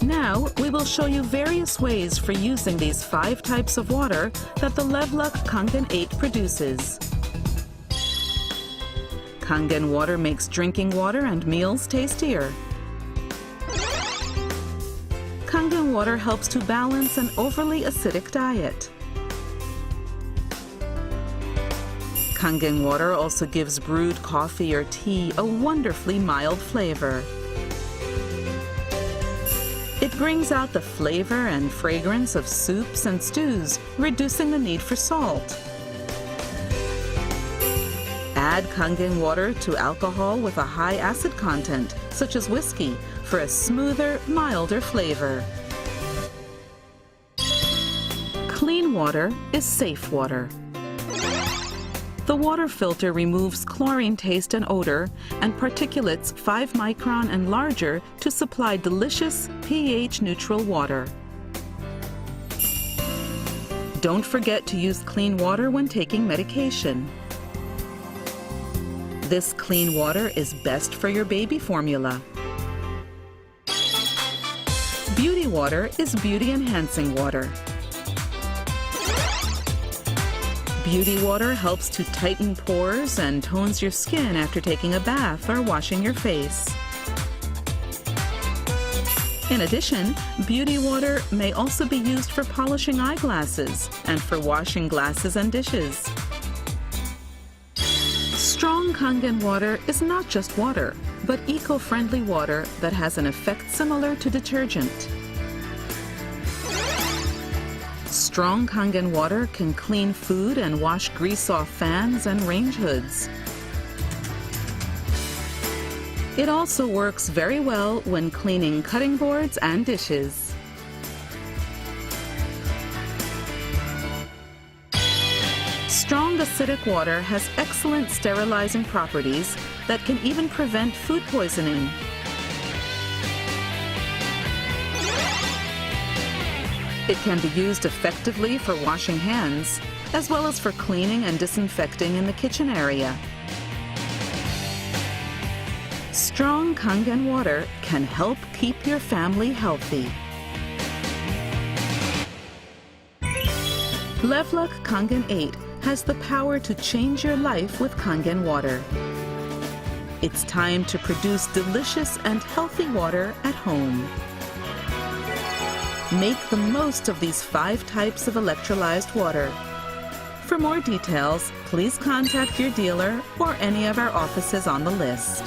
Now, we will show you various ways for using these 5 types of water that the LeveLuk Kangen 8 produces. Kangen Water makes drinking water and meals tastier. Kangen Water helps to balance an overly acidic diet. Kangen Water also gives brewed coffee or tea a wonderfully mild flavor. It brings out the flavor and fragrance of soups and stews, reducing the need for salt. Add Kangen Water to alcohol with a high acid content, such as whiskey, for a smoother, milder flavor. Clean water is safe water. The water filter removes chlorine taste and odor and particulates 5 micron and larger to supply delicious pH-neutral water. Don't forget to use clean water when taking medication. This clean water is best for your baby formula. Beauty water is beauty-enhancing water. Beauty water helps to tighten pores and tones your skin after taking a bath or washing your face. In addition, beauty water may also be used for polishing eyeglasses and for washing glasses and dishes. Strong Kangen water is not just water, but eco-friendly water that has an effect similar to detergent. Strong Kangen water can clean food and wash grease off fans and range hoods. It also works very well when cleaning cutting boards and dishes. Strong acidic water has excellent sterilizing properties that can even prevent food poisoning. It can be used effectively for washing hands, as well as for cleaning and disinfecting in the kitchen area. Strong Kangen water can help keep your family healthy. LeveLuk Kangen 8 has the power to change your life with Kangen water. It's time to produce delicious and healthy water at home. Make the most of these 5 types of electrolyzed water. For more details, please contact your dealer or any of our offices on the list.